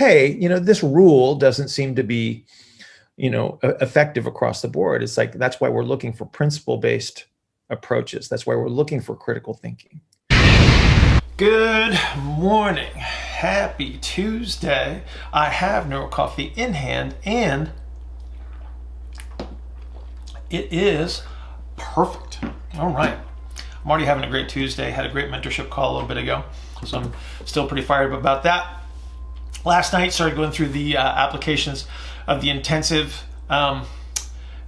hey, this rule doesn't seem to be, effective across the board. It's like, that's why we're looking for principle-based approaches. That's why we're looking for critical thinking. Good morning. Happy Tuesday. I have Neuro Coffee in hand, and it is perfect. All right. I'm already having a great Tuesday. Had a great mentorship call a little bit ago, so I'm still pretty fired up about that. Last night, started going through the applications of the intensive.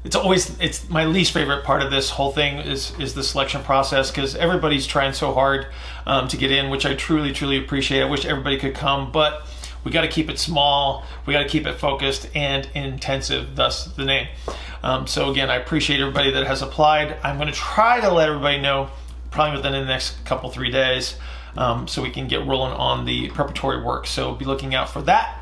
It's my least favorite part of this whole thing is the selection process, because everybody's trying so hard to get in, which I truly appreciate. I wish everybody could come, but we got to keep it small. We got to keep it focused and intensive, thus the name. So again, I appreciate everybody that has applied. I'm going to try to let everybody know probably within the next couple, 3 days, so we can get rolling on the preparatory work. So be looking out for that.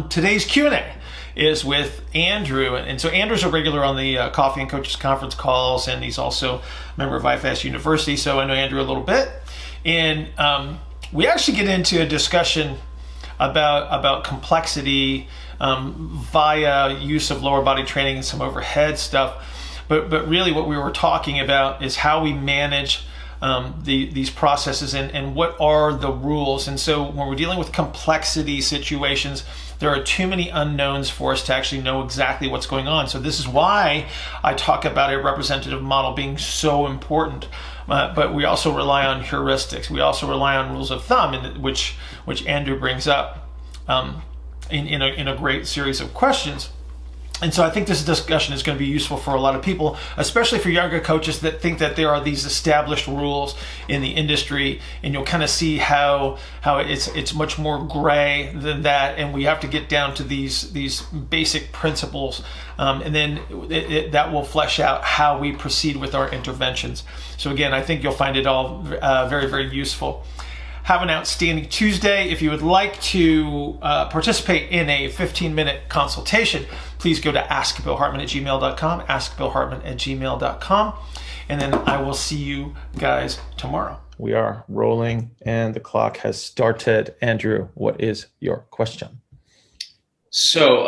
Today's Q&A is with Andrew. And so Andrew's a regular on the Coffee and Coaches Conference calls, and he's also a member of IFAST University, so I know Andrew a little bit. And we actually get into a discussion about complexity via use of lower body training and some overhead stuff. But really what we were talking about is how we manage these processes and what are the rules. And so when we're dealing with complexity situations, there are too many unknowns for us to actually know exactly what's going on. So this is why I talk about a representative model being so important. But we also rely on heuristics. We also rely on rules of thumb, which Andrew brings up in a great series of questions. And so I think this discussion is going to be useful for a lot of people, especially for younger coaches that think that there are these established rules in the industry, and you'll kind of see how it's much more gray than that, and we have to get down to these basic principles, and then that will flesh out how we proceed with our interventions. So again, I think you'll find it all very useful. Have an outstanding Tuesday. If you would like to participate in a 15-minute consultation, please go to askbillhartman@gmail.com, askbillhartman@gmail.com, and then I will see you guys tomorrow. We are rolling and the clock has started. Andrew, what is your question? So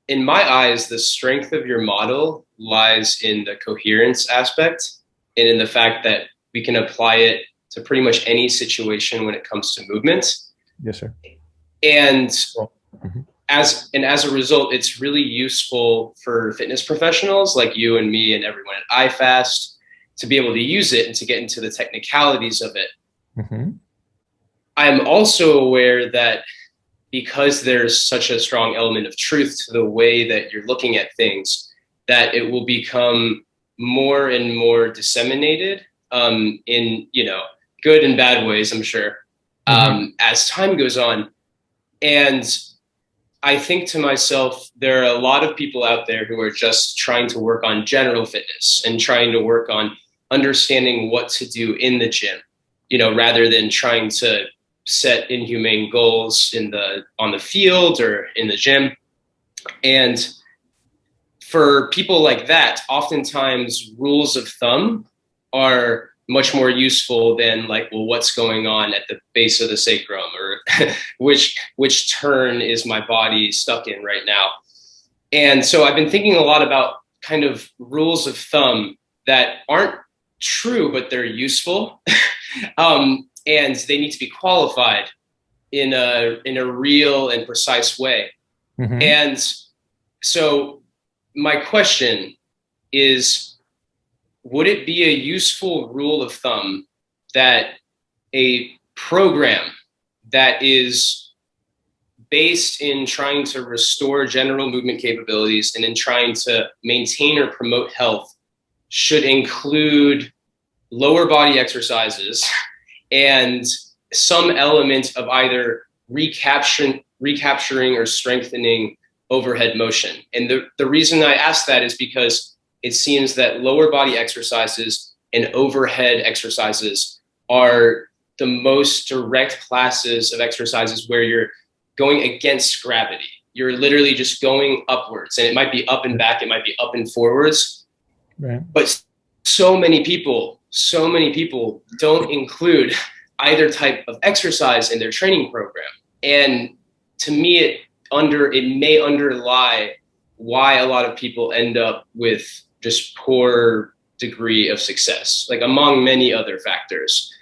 in my eyes, the strength of your model lies in the coherence aspect and in the fact that we can apply it to pretty much any situation when it comes to movement. Yes, sir. And as a result, it's really useful for fitness professionals like you and me and everyone at IFAST to be able to use it and to get into the technicalities of it. I'm also aware that because there's such a strong element of truth to the way that you're looking at things, that it will become more and more disseminated in, good and bad ways, I'm sure, as time goes on. And I think to myself, there are a lot of people out there who are just trying to work on general fitness and trying to work on understanding what to do in the gym, rather than trying to set inhumane goals on the field or in the gym. And for people like that, oftentimes rules of thumb are much more useful than what's going on at the base of the sacrum, or which turn is my body stuck in right now. And so I've been thinking a lot about kind of rules of thumb that aren't true, but they're useful. And they need to be qualified in a real and precise way. And so my question is, would it be a useful rule of thumb that a program that is based in trying to restore general movement capabilities and in trying to maintain or promote health should include lower body exercises and some element of either recapturing or strengthening overhead motion? And the reason I ask that is because it seems that lower body exercises and overhead exercises are the most direct classes of exercises where you're going against gravity. You're literally just going upwards, and it might be up and back, it might be up and forwards. Right. But so many people don't include either type of exercise in their training program. And to me, it may underlie why a lot of people end up with just poor degree of success, like among many other factors.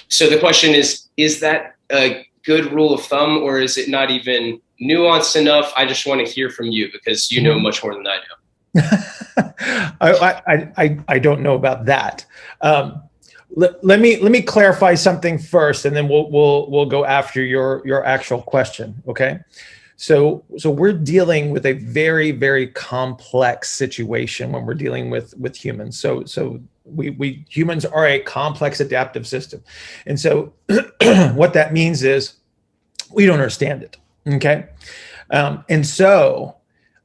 So the question is that a good rule of thumb, or is it not even nuanced enough? I just want to hear from you because you know much more than I do. I don't know about that. Let me clarify something first, and then we'll go after your actual question. Okay. So we're dealing with a very, very complex situation when we're dealing with humans. So we humans are a complex adaptive system. And so what that means is we don't understand it. Okay. And so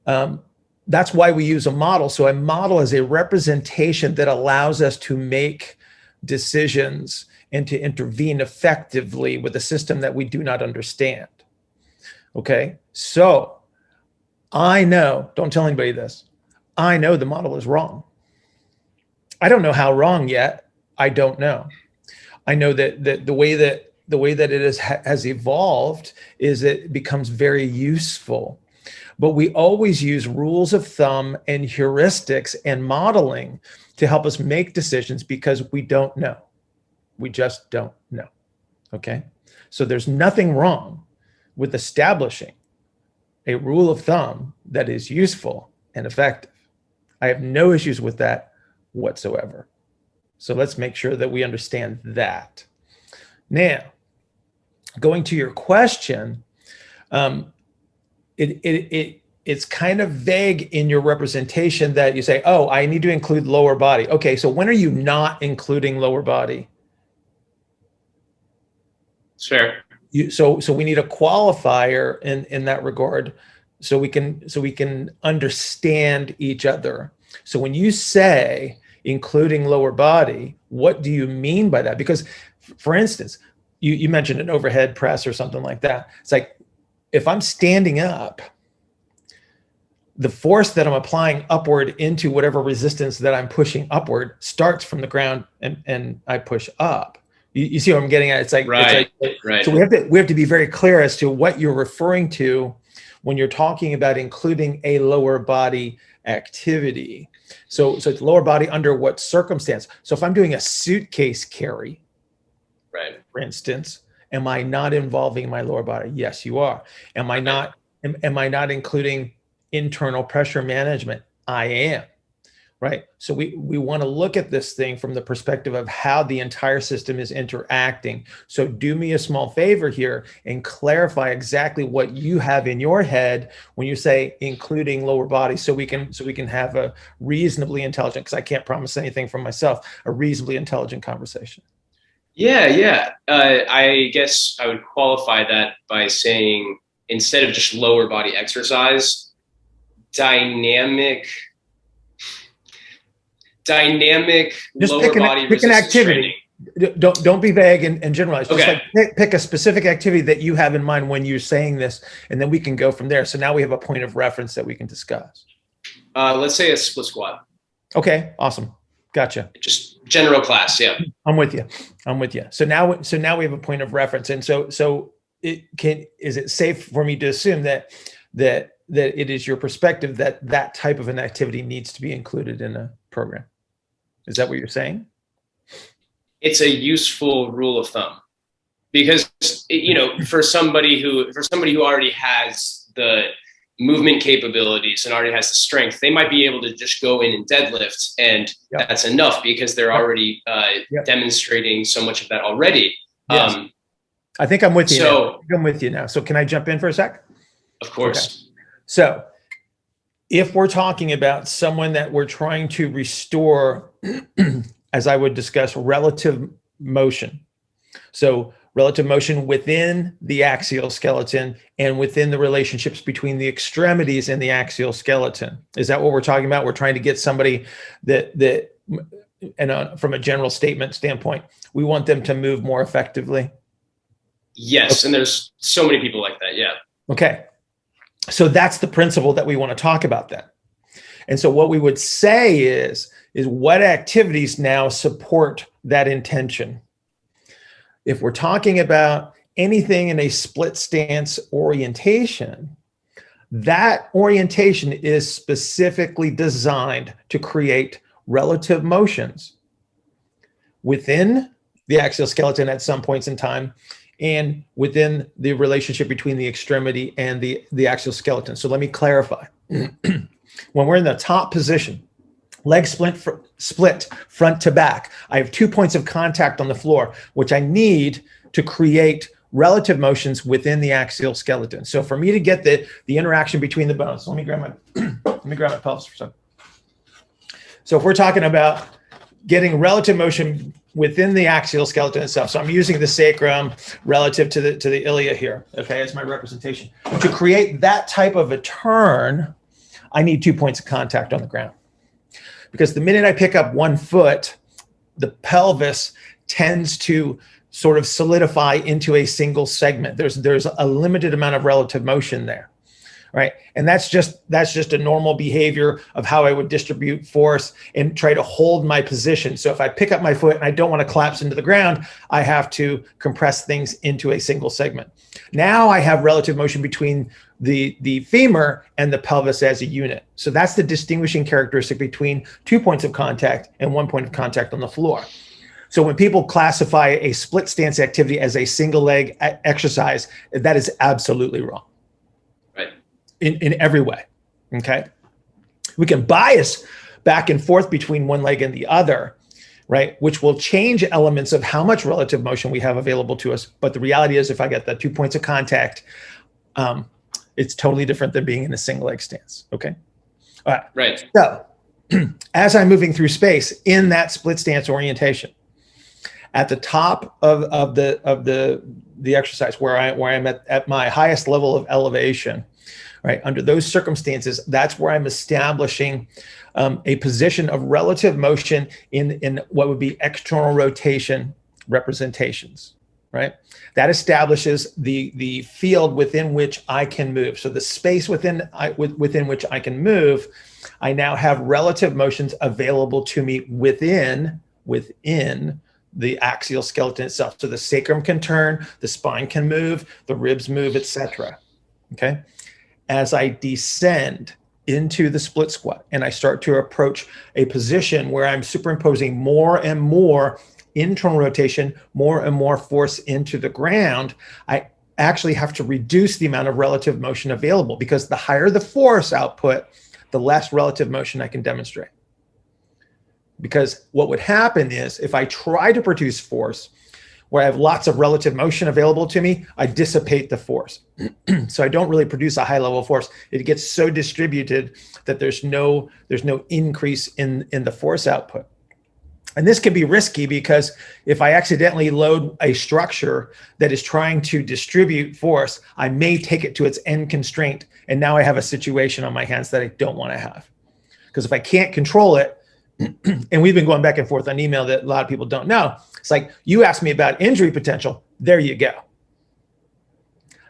that's why we use a model. So a model is a representation that allows us to make decisions and to intervene effectively with a system that we do not understand. Okay, so I know, don't tell anybody this, I know the model is wrong. I don't know how wrong yet. I don't know. I know that the way that it has evolved is it becomes very useful. But we always use rules of thumb and heuristics and modeling to help us make decisions because we don't know. We just don't know. Okay, so there's nothing wrong with establishing a rule of thumb that is useful and effective. I have no issues with that whatsoever. So let's make sure that we understand that. Now, going to your question, it's kind of vague in your representation that you say, oh, I need to include lower body. Okay, so when are you not including lower body? It's fair. So we need a qualifier in that regard, so we can understand each other. So when you say including lower body, what do you mean by that? Because, for instance, you mentioned an overhead press or something like that. It's like if I'm standing up, the force that I'm applying upward into whatever resistance that I'm pushing upward starts from the ground and I push up. You see what I'm getting at? It's like, right. So we have to be very clear as to what you're referring to when you're talking about including a lower body activity. So it's lower body under what circumstance? So if I'm doing a suitcase carry, right, for instance, am I not involving my lower body? Yes, you are. Am I not including internal pressure management? I am. Right. So we want to look at this thing from the perspective of how the entire system is interacting. So do me a small favor here and clarify exactly what you have in your head when you say including lower body, so we can have a reasonably intelligent, because I can't promise anything from myself, a reasonably intelligent conversation. Yeah. I guess I would qualify that by saying, instead of just lower body exercise, dynamic just lower body pick an activity. Training. Don't be vague and generalize. Just okay. like pick a specific activity that you have in mind when you're saying this, and then we can go from there. So now we have a point of reference that we can discuss. Let's say a split squat. Okay, awesome. Gotcha. Just general class, yeah. I'm with you. So now we have a point of reference, and so is it safe for me to assume that it is your perspective that type of an activity needs to be included in a program? Is that what you're saying? It's a useful rule of thumb, because for somebody who already has the movement capabilities and already has the strength, they might be able to just go in and deadlift, and that's enough because they're already demonstrating so much of that already. Yes. I think I'm with you. I'm with you now. So can I jump in for a sec? Of course. Okay. So if we're talking about someone that we're trying to restore, as I would discuss, relative motion. So relative motion within the axial skeleton and within the relationships between the extremities and the axial skeleton. Is that what we're talking about? We're trying to get somebody that from a general statement standpoint, we want them to move more effectively. Yes. Okay. And there's so many people like that. Yeah. Okay. So that's the principle that we want to talk about then. And so what we would say is what activities now support that intention? If we're talking about anything in a split stance orientation, that orientation is specifically designed to create relative motions within the axial skeleton at some points in time and within the relationship between the extremity and the axial skeleton. So let me clarify. When we're in the top position, leg split front to back, I have 2 points of contact on the floor, which I need to create relative motions within the axial skeleton. So for me to get the interaction between the bones, let me grab my pelvis for a second. So if we're talking about getting relative motion within the axial skeleton itself, so I'm using the sacrum relative to the ilia here, okay, as my representation. To create that type of a turn, I need 2 points of contact on the ground. Because the minute I pick up 1 foot, the pelvis tends to sort of solidify into a single segment. There's a limited amount of relative motion there, right? And that's just a normal behavior of how I would distribute force and try to hold my position. So if I pick up my foot and I don't want to collapse into the ground, I have to compress things into a single segment. Now I have relative motion between the femur and the pelvis as a unit. So that's the distinguishing characteristic between 2 points of contact and 1 point of contact on the floor. So when people classify a split stance activity as a single leg exercise, that is absolutely wrong. Right. In every way, okay? We can bias back and forth between one leg and the other, right? Which will change elements of how much relative motion we have available to us. But the reality is if I get the 2 points of contact, it's totally different than being in a single leg stance, okay? All right. Right. So as I'm moving through space in that split stance orientation, at the top of the exercise where I'm at my highest level of elevation, right? Under those circumstances, that's where I'm establishing a position of relative motion in what would be external rotation representations, right? That establishes the field within which I can move. So the space within which I can move, I now have relative motions available to me within the axial skeleton itself. So the sacrum can turn, the spine can move, the ribs move, etc. Okay. As I descend into the split squat and I start to approach a position where I'm superimposing more and more internal rotation, more and more force into the ground, I actually have to reduce the amount of relative motion available, because the higher the force output, the less relative motion I can demonstrate. Because what would happen is if I try to produce force where I have lots of relative motion available to me, I dissipate the force. So I don't really produce a high level of force. It gets so distributed that there's no increase in the force output. And this can be risky because if I accidentally load a structure that is trying to distribute force, I may take it to its end constraint. And now I have a situation on my hands that I don't want to have. Because if I can't control it, and we've been going back and forth on email that a lot of people don't know. It's like, you asked me about injury potential. There you go.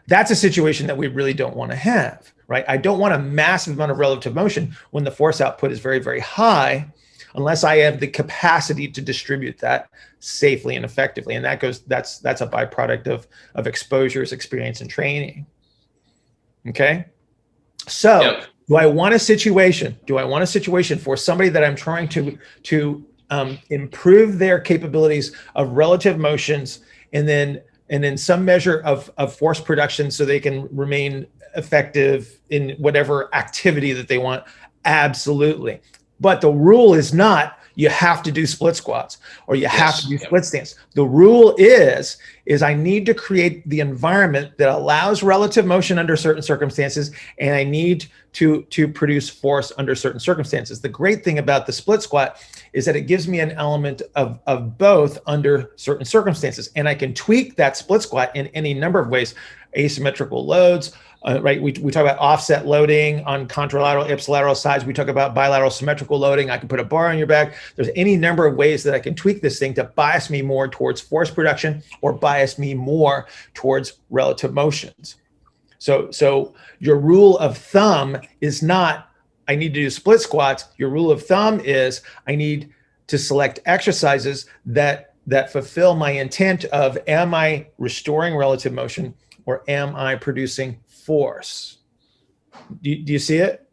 That's a situation that we really don't want to have, right? I don't want a massive amount of relative motion when the force output is very, very high, unless I have the capacity to distribute that safely and effectively. And that's a byproduct of exposures, experience, and training. Okay. So yep. Do I want a situation for somebody that I'm trying to improve their capabilities of relative motions and then some measure of force production so they can remain effective in whatever activity that they want? Absolutely. But the rule is not you have to do split squats or you have to do split stance. The rule is I need to create the environment that allows relative motion under certain circumstances, and I need to produce force under certain circumstances. The great thing about the split squat is that it gives me an element of both under certain circumstances, and I can tweak that split squat in any number of ways. Asymmetrical loads, right? We talk about offset loading on contralateral, ipsilateral sides. We talk about bilateral symmetrical loading. I can put a bar on your back. There's any number of ways that I can tweak this thing to bias me more towards force production or bias me more towards relative motions. So your rule of thumb is not, I need to do split squats. Your rule of thumb is I need to select exercises that that fulfill my intent of, am I restoring relative motion or am I producing force? Do you see it?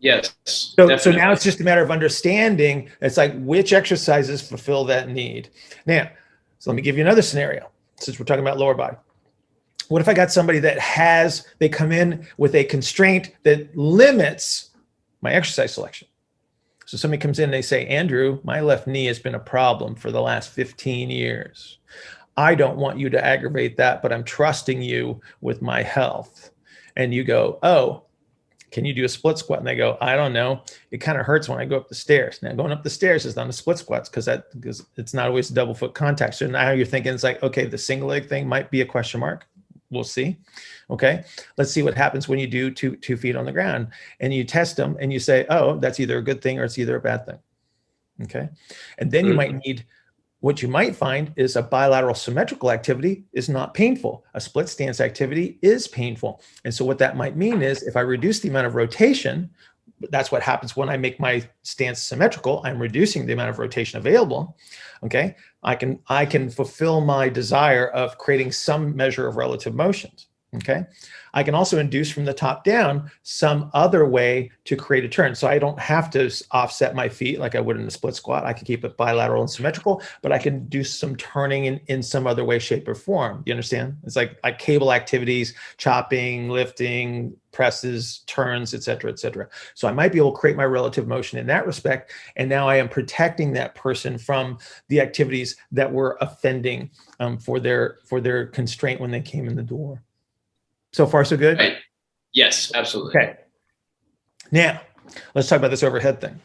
Yes. So now it's just a matter of understanding. It's like, which exercises fulfill that need? Now, so let me give you another scenario, since we're talking about lower body. What if I got somebody that they come in with a constraint that limits my exercise selection? So somebody comes in and they say, Andrew, my left knee has been a problem for the last 15 years. I don't want you to aggravate that, but I'm trusting you with my health. And you go, oh, can you do a split squat? And they go, I don't know. It kind of hurts when I go up the stairs. Now, going up the stairs is not a split squats because it's not always a double foot contact. So now you're thinking, it's like, okay, the single leg thing might be a question mark. We'll see. Okay, let's see what happens when you do two feet on the ground and you test them and you say, oh, that's either a good thing or it's either a bad thing. Okay, and then you might need, what you might find is a bilateral symmetrical activity is not painful. A split stance activity is painful. And so what that might mean is if I reduce the amount of rotation, that's what happens when I make my stance symmetrical, I'm reducing the amount of rotation available. Okay, I can fulfill my desire of creating some measure of relative motions. Okay, I can also induce from the top down some other way to create a turn. So I don't have to offset my feet like I would in a split squat. I can keep it bilateral and symmetrical, but I can do some turning in some other way, shape, or form. You understand? It's like cable activities, chopping, lifting, presses, turns, et cetera, et cetera. So I might be able to create my relative motion in that respect. And now I am protecting that person from the activities that were offending for their constraint when they came in the door. So far, so good? Right. Yes, absolutely. Okay. Now, let's talk about this overhead thing.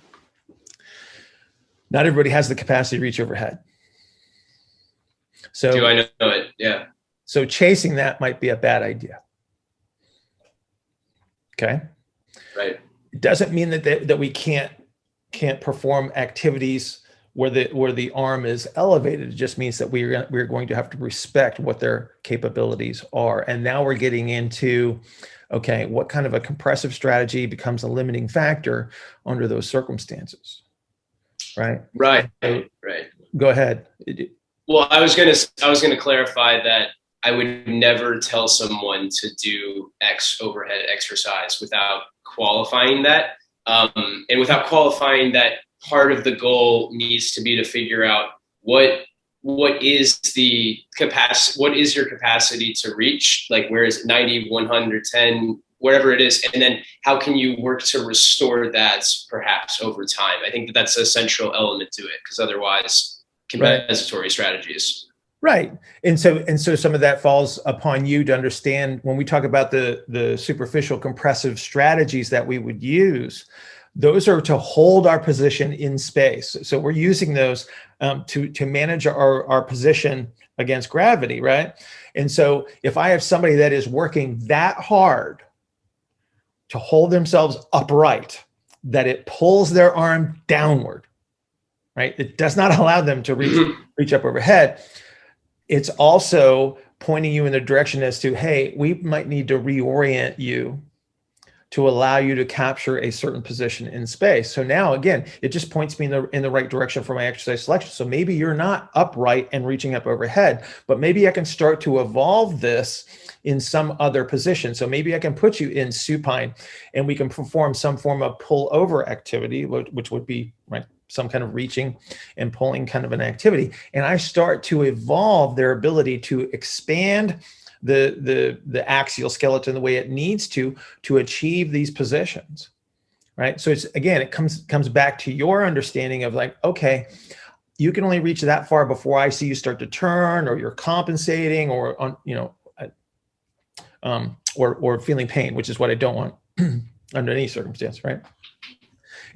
Not everybody has the capacity to reach overhead. So, do I know it? Yeah. So chasing that might be a bad idea. Okay. Right. It doesn't mean that we can't perform activities where the arm is elevated. It just means that we're going to have to respect what their capabilities are. And now we're getting into, okay, what kind of a compressive strategy becomes a limiting factor under those circumstances, right? Right. So, right. Go ahead. Well, I was gonna clarify that I would never tell someone to do X overhead exercise without qualifying that, and without qualifying that. Part of the goal needs to be to figure out what is the capacity, what is your capacity to reach, like where is it, 90, 110, whatever it is, and then how can you work to restore that perhaps over time. I think that's a central element to it, because otherwise compensatory strategies. Right. And so some of that falls upon you to understand when we talk about the superficial compressive strategies that we would use. Those are to hold our position in space. So we're using those to manage our position against gravity, right? And so if I have somebody that is working that hard to hold themselves upright, that it pulls their arm downward, right? It does not allow them to reach up overhead. It's also pointing you in the direction as to, hey, we might need to reorient you to allow you to capture a certain position in space. So now, again, it just points me in the right direction for my exercise selection. So maybe you're not upright and reaching up overhead, but maybe I can start to evolve this in some other position. So maybe I can put you in supine and we can perform some form of pull over activity, which would be some kind of reaching and pulling kind of an activity. And I start to evolve their ability to expand the axial skeleton the way it needs to achieve these positions, right? So it's, again, it comes back to your understanding of like, okay, you can only reach that far before I see you start to turn, or you're compensating, or on, or feeling pain, which is what I don't want under any circumstance, right?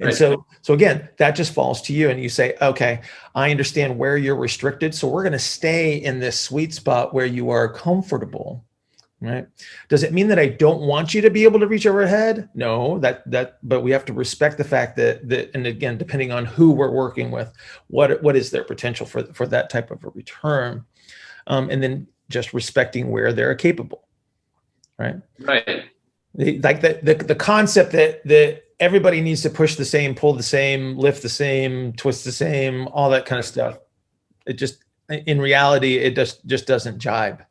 And so again, that just falls to you, and you say, okay, I understand where you're restricted. So we're going to stay in this sweet spot where you are comfortable, right? Does it mean that I don't want you to be able to reach overhead? No, but we have to respect the fact that, and again, depending on who we're working with, what is their potential for that type of a return? And then just respecting where they're capable, right? Right. Like the concept that everybody needs to push the same, pull the same, lift the same, twist the same, all that kind of stuff. in reality, it just doesn't jibe.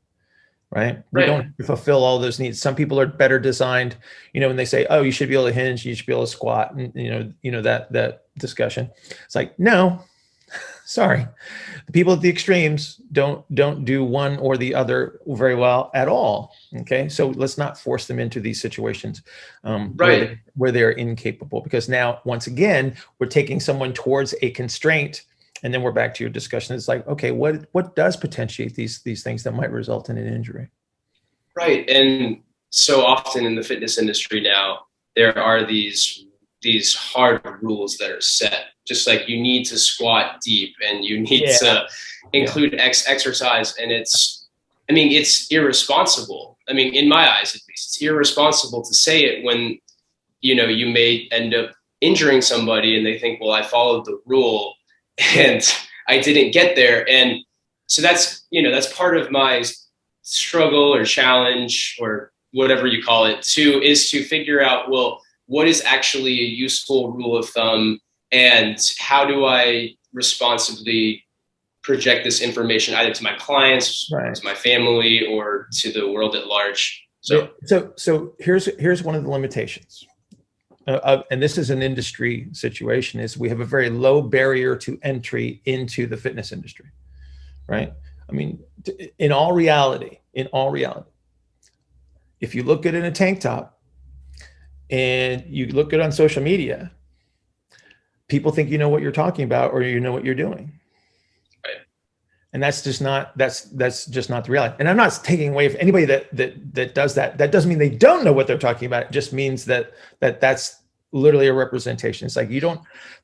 Right. We Right. don't fulfill all those needs. Some people are better designed, when they say, oh, you should be able to hinge, you should be able to squat, and that discussion. It's like, no, sorry. The people at the extremes don't do one or the other very well at all. Okay. So let's not force them into these situations Right. where they're incapable, because now, once again, we're taking someone towards a constraint. And then we're back to your discussion. It's like, okay, what does potentiate these things that might result in an injury? Right. And so often in the fitness industry now, there are these hard rules that are set. Just like you need to squat deep and you need to include X exercise. And it's irresponsible. I mean, in my eyes, at least, it's irresponsible to say it when, you may end up injuring somebody and they think, well, I followed the rule and I didn't get there. And so that's part of my struggle or challenge or whatever you call it is to figure out, well, what is actually a useful rule of thumb and how do I responsibly project this information either to my clients, right, to my family, or to the world at large. So here's one of the limitations. And this is an industry situation, is we have a very low barrier to entry into the fitness industry, right? I mean, in all reality, if you look good in a tank top and you look good on social media, people think you know what you're talking about or you know what you're doing. Right. And that's just not the reality. And I'm not taking away from anybody that does that. That doesn't mean they don't know what they're talking about. It just means that's literally a representation. It's like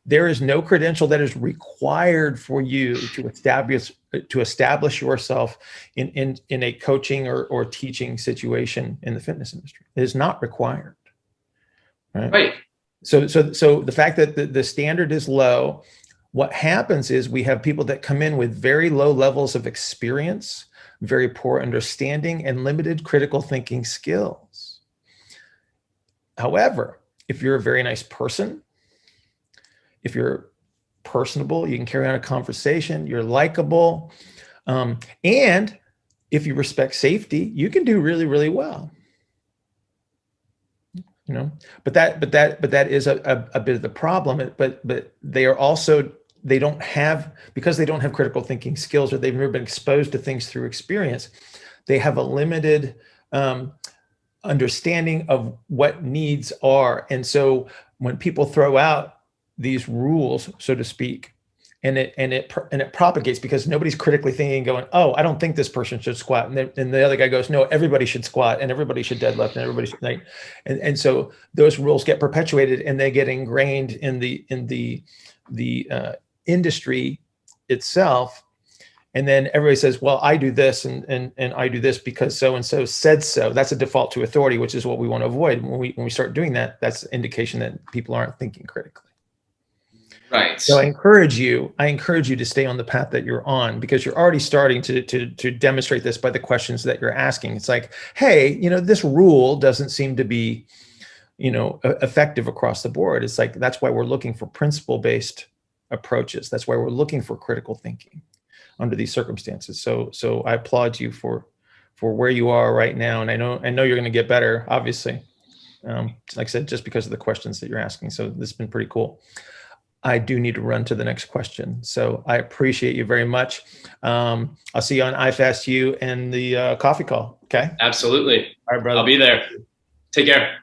there is no credential that is required for you to establish yourself in a coaching or teaching situation in the fitness industry. It is not required. Right. So the fact that the standard is low, what happens is we have people that come in with very low levels of experience, very poor understanding, and limited critical thinking skills. However, if you're a very nice person, if you're personable, you can carry on a conversation, you're likable, and if you respect safety, you can do really, really well. But that is a bit of the problem. But they are also, because they don't have critical thinking skills, or they've never been exposed to things through experience, they have a limited understanding of what needs are. And so when people throw out these rules, so to speak, and it propagates because nobody's critically thinking, going, oh, I don't think this person should squat, and the other guy goes, no, everybody should squat and everybody should deadlift and everybody should, like, and so those rules get perpetuated and they get ingrained in the industry itself. And then everybody says, well, I do this and I do this because so-and-so said so. That's a default to authority, which is what we want to avoid. When we start doing that, that's an indication that people aren't thinking critically. Right. So I encourage you to stay on the path that you're on, because you're already starting to demonstrate this by the questions that you're asking. It's like, hey, this rule doesn't seem to be, effective across the board. It's like, that's why we're looking for principle-based approaches. That's why we're looking for critical thinking under these circumstances. So I applaud you for where you are right now. And I know you're going to get better, obviously. Like I said, just because of the questions that you're asking. So this has been pretty cool. I do need to run to the next question. So I appreciate you very much. I'll see you on IFAST U and the coffee call. Okay. Absolutely. All right, brother. I'll be there. Take care.